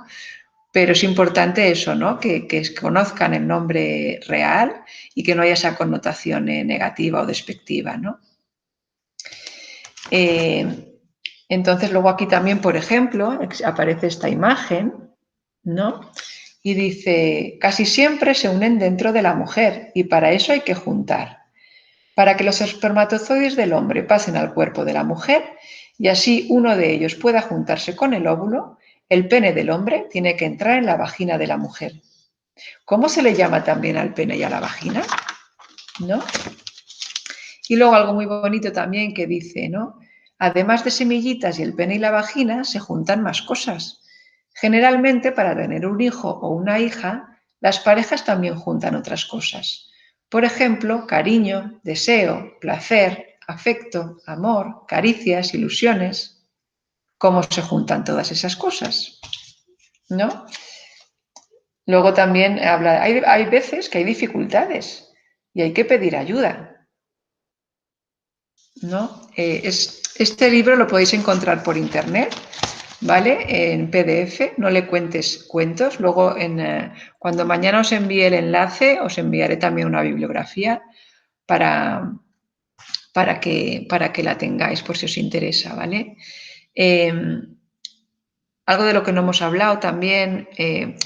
Pero es importante eso, ¿no? Que conozcan el nombre real y que no haya esa connotación negativa o despectiva, ¿no? Entonces, luego aquí también, por ejemplo, aparece esta imagen, ¿no? Y dice, casi siempre se unen dentro de la mujer y para eso hay que juntar, para que los espermatozoides del hombre pasen al cuerpo de la mujer y así uno de ellos pueda juntarse con el óvulo, el pene del hombre tiene que entrar en la vagina de la mujer. ¿Cómo se le llama también al pene y a la vagina? ¿No? Y luego algo muy bonito también que dice, ¿no? Además de semillitas y el pene y la vagina, se juntan más cosas. Generalmente, para tener un hijo o una hija, las parejas también juntan otras cosas. Por ejemplo, cariño, deseo, placer, afecto, amor, caricias, ilusiones. ¿Cómo se juntan todas esas cosas? ¿No? Luego también hay veces que hay dificultades y hay que pedir ayuda, ¿no? Este libro lo podéis encontrar por internet, ¿vale? En PDF, no le cuentes cuentos. Luego, cuando mañana os envíe el enlace, os enviaré también una bibliografía para que la tengáis por si os interesa, ¿vale? Algo de lo que no hemos hablado también,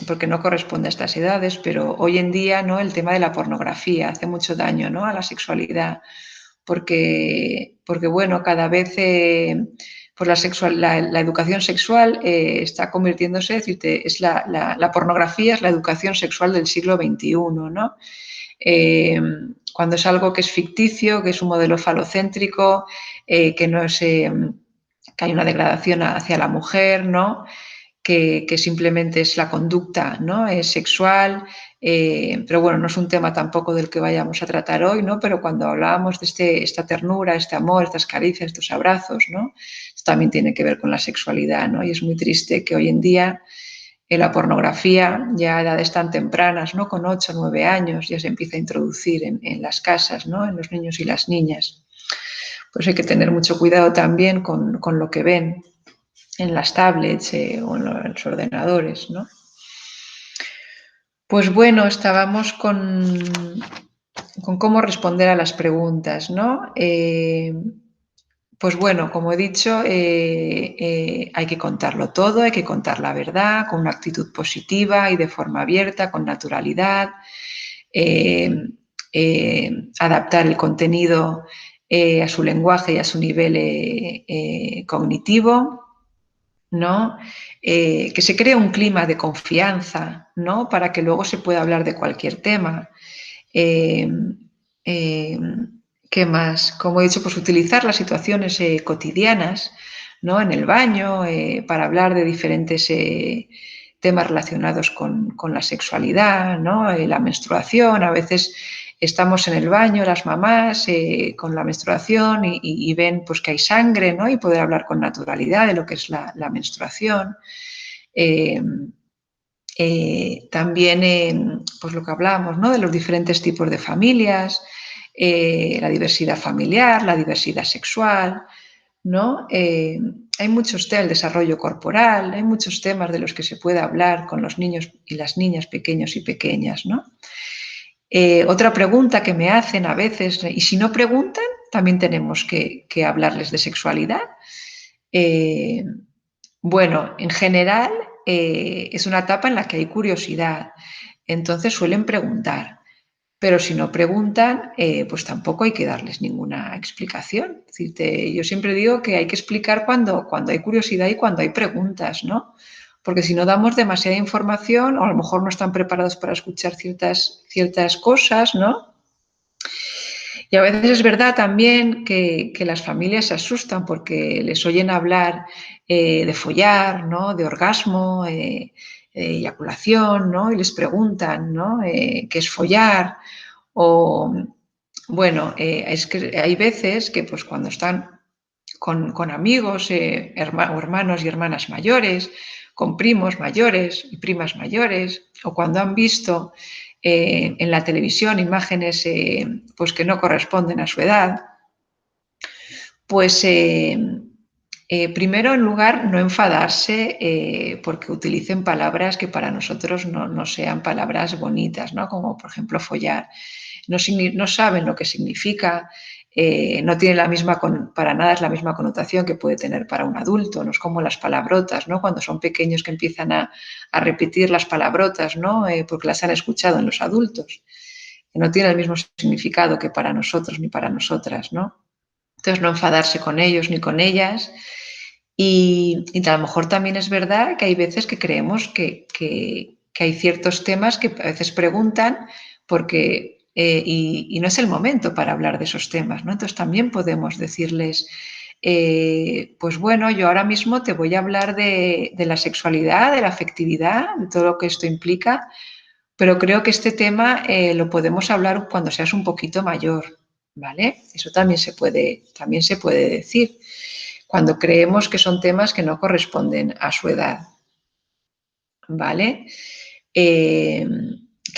porque no corresponde a estas edades, pero hoy en día, ¿no? El tema de la pornografía hace mucho daño, ¿no? A la sexualidad, porque bueno, cada vez pues la educación sexual está convirtiéndose, es decir, la pornografía es la educación sexual del siglo XXI, ¿no? Cuando es algo que es ficticio, que es un modelo falocéntrico, que no es, que hay una degradación hacia la mujer, ¿no? que simplemente es la conducta, ¿no? Es sexual, pero bueno, no es un tema tampoco del que vayamos a tratar hoy, ¿no? Pero cuando hablábamos de esta ternura, este amor, estas caricias, estos abrazos, ¿no? Esto también tiene que ver con la sexualidad, ¿no? Y es muy triste que hoy en día la pornografía, ya a edades tan tempranas, ¿no? Con 8 o 9 años, ya se empieza a introducir en las casas, ¿no? En los niños y las niñas. Pues hay que tener mucho cuidado también con lo que ven en las tablets o en los ordenadores, ¿no? Pues bueno, estábamos con cómo responder a las preguntas, ¿no? Pues bueno, como he dicho, hay que contarlo todo, hay que contar la verdad con una actitud positiva y de forma abierta, con naturalidad, adaptar el contenido a su lenguaje y a su nivel cognitivo, ¿no? Que se cree un clima de confianza, ¿no? Para que luego se pueda hablar de cualquier tema. Eh, eh, ¿Qué más? Como he dicho, pues utilizar las situaciones cotidianas, ¿no? En el baño, para hablar de diferentes temas relacionados con la sexualidad, ¿no? La menstruación, a veces estamos en el baño, las mamás, con la menstruación y ven pues, que hay sangre, ¿no? Y poder hablar con naturalidad de lo que es la menstruación. También pues lo que hablamos, ¿no? De los diferentes tipos de familias, la diversidad familiar, la diversidad sexual, ¿no? Hay muchos temas, el desarrollo corporal, hay muchos temas de los que se puede hablar con los niños y las niñas pequeños y pequeñas, ¿no? Otra pregunta que me hacen a veces, y si no preguntan, también tenemos que hablarles de sexualidad. Bueno, en general es una etapa en la que hay curiosidad, entonces suelen preguntar, pero si no preguntan, pues tampoco hay que darles ninguna explicación. Es decir, yo siempre digo que hay que explicar cuando hay curiosidad y cuando hay preguntas, ¿no? Porque si no damos demasiada información, o a lo mejor no están preparados para escuchar ciertas cosas, ¿no? Y a veces es verdad también que las familias se asustan porque les oyen hablar de follar, ¿no? De orgasmo, eyaculación, ¿no? Y les preguntan, ¿no? ¿Qué es follar? O, bueno, es que hay veces que pues cuando están con amigos, o hermanos y hermanas mayores, con primos mayores y primas mayores, o cuando han visto en la televisión imágenes pues que no corresponden a su edad, pues primero, en lugar, no enfadarse porque utilicen palabras que para nosotros no sean palabras bonitas, ¿no? Como por ejemplo follar. No saben lo que significa, no tiene para nada es la misma connotación que puede tener para un adulto, no es como las palabrotas, ¿no? Cuando son pequeños que empiezan a repetir las palabrotas, ¿no? Porque las han escuchado en los adultos, que no tiene el mismo significado que para nosotros ni para nosotras, ¿no? Entonces, no enfadarse con ellos ni con ellas. Y a lo mejor también es verdad que hay veces que creemos que hay ciertos temas que a veces preguntan porque y no es el momento para hablar de esos temas, ¿no? Entonces también podemos decirles, pues bueno, yo ahora mismo te voy a hablar de la sexualidad, de la afectividad, de todo lo que esto implica, pero creo que este tema lo podemos hablar cuando seas un poquito mayor, ¿vale? Eso también se puede decir cuando creemos que son temas que no corresponden a su edad, ¿vale? ¿Qué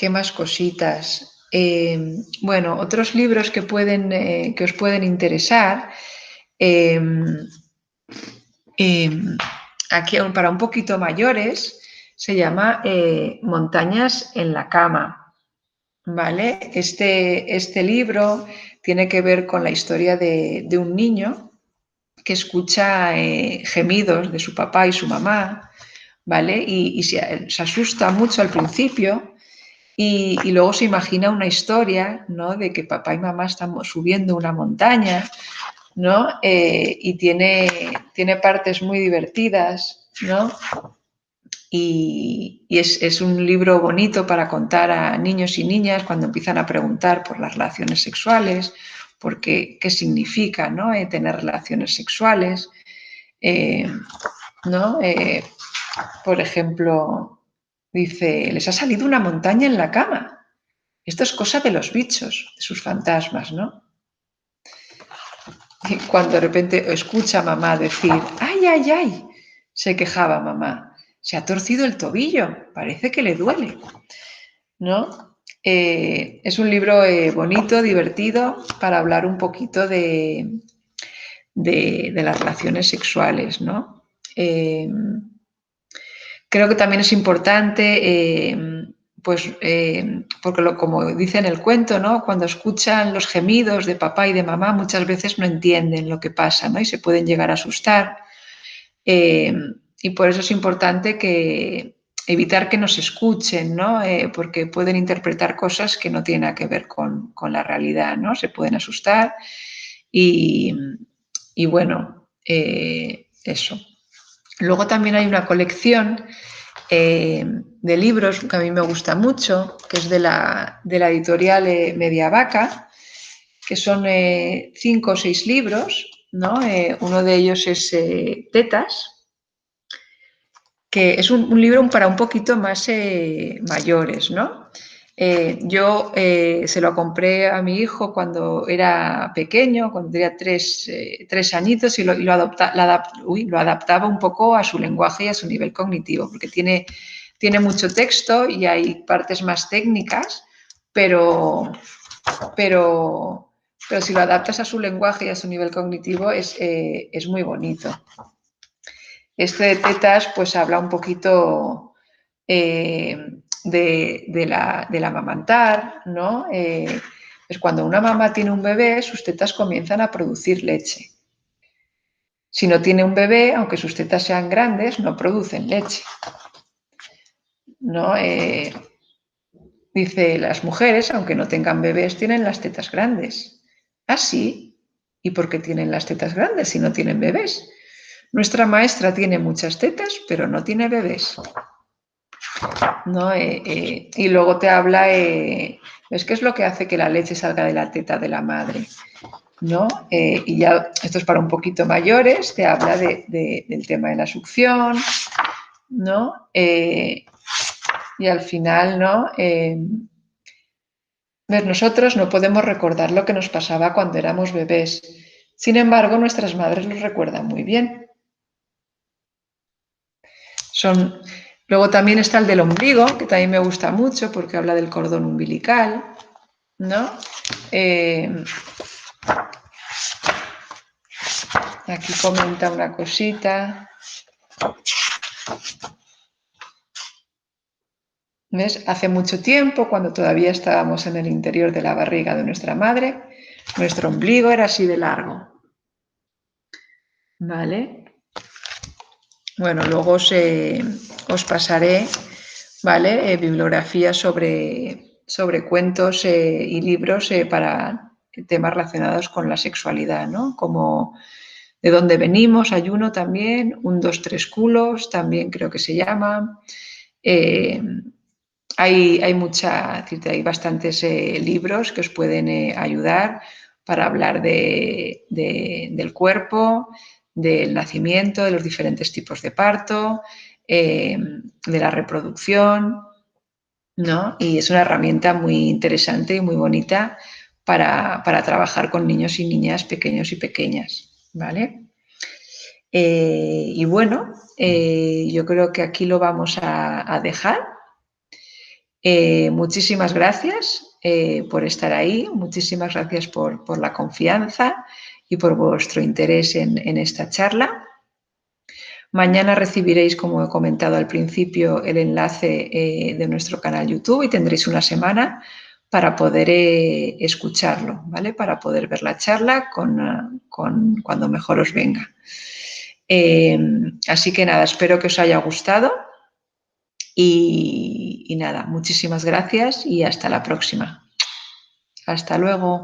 más cositas? Bueno, otros libros que os pueden interesar. Eh, Aquí para un poquito mayores se llama Montañas en la cama, ¿vale? Este libro tiene que ver con la historia de un niño que escucha gemidos de su papá y su mamá, ¿vale? Y se asusta mucho al principio y luego se imagina una historia, ¿no? De que papá y mamá están subiendo una montaña, ¿no? Y tiene partes muy divertidas, ¿no? Y es un libro bonito para contar a niños y niñas cuando empiezan a preguntar por las relaciones sexuales, por qué significa, ¿no? Tener relaciones sexuales, ¿no? Por ejemplo, dice, les ha salido una montaña en la cama. Esto es cosa de los bichos, de sus fantasmas, ¿no? Y cuando de repente escucha a mamá decir, ¡ay, ay, ay! Se quejaba mamá, se ha torcido el tobillo, parece que le duele, ¿no? Es un libro bonito, divertido, para hablar un poquito de las relaciones sexuales, ¿no? Creo que también es importante, porque como dice en el cuento, ¿no? Cuando escuchan los gemidos de papá y de mamá, muchas veces no entienden lo que pasa, ¿no? Y se pueden llegar a asustar. Y por eso es importante evitar que nos escuchen, ¿no? Porque pueden interpretar cosas que no tienen nada que ver con la realidad, ¿no? Se pueden asustar y bueno, eso. Luego también hay una colección de libros que a mí me gusta mucho, que es de la editorial Mediavaca, que son 5 o 6 libros, ¿no? Uno de ellos es Tetas, que es un libro para un poquito más mayores, ¿no? Yo se lo compré a mi hijo cuando era pequeño, cuando tenía 3 añitos y lo adaptaba un poco a su lenguaje y a su nivel cognitivo, porque tiene mucho texto y hay partes más técnicas, pero si lo adaptas a su lenguaje y a su nivel cognitivo es muy bonito. Este de Tetas pues habla un poquito del amamantar, ¿no? Pues cuando una mamá tiene un bebé, sus tetas comienzan a producir leche. Si no tiene un bebé, aunque sus tetas sean grandes, no producen leche, ¿no? Dice, las mujeres, aunque no tengan bebés, tienen las tetas grandes. ¿Ah, sí? ¿Y por qué tienen las tetas grandes si no tienen bebés? Nuestra maestra tiene muchas tetas, pero no tiene bebés, ¿no? Y luego te habla, ¿ves qué es lo que hace que la leche salga de la teta de la madre? ¿No? Y ya, esto es para un poquito mayores, te habla del tema de la succión, ¿no? Y al final, ¿no? Nosotros no podemos recordar lo que nos pasaba cuando éramos bebés. Sin embargo, nuestras madres lo recuerdan muy bien. Luego también está el del ombligo, que también me gusta mucho porque habla del cordón umbilical, ¿no? Aquí comenta una cosita. ¿Ves? Hace mucho tiempo, cuando todavía estábamos en el interior de la barriga de nuestra madre, nuestro ombligo era así de largo. ¿Vale? Bueno, luego os pasaré, ¿vale? Bibliografía sobre cuentos y libros para temas relacionados con la sexualidad, ¿no? Como de dónde venimos, hay uno también, 1, 2, 3 culos, también creo que se llama. Hay hay bastantes libros que os pueden ayudar para hablar del cuerpo, del nacimiento, de los diferentes tipos de parto, de la reproducción, ¿no? Y es una herramienta muy interesante y muy bonita para trabajar con niños y niñas pequeños y pequeñas, ¿vale? Y bueno, yo creo que aquí lo vamos a dejar. Muchísimas gracias por estar ahí, muchísimas gracias por la confianza y por vuestro interés en esta charla. Mañana recibiréis, como he comentado al principio, el enlace de nuestro canal YouTube y tendréis una semana para poder escucharlo, ¿vale? Para poder ver la charla cuando mejor os venga. Así que nada, espero que os haya gustado. Y nada, muchísimas gracias y hasta la próxima. Hasta luego.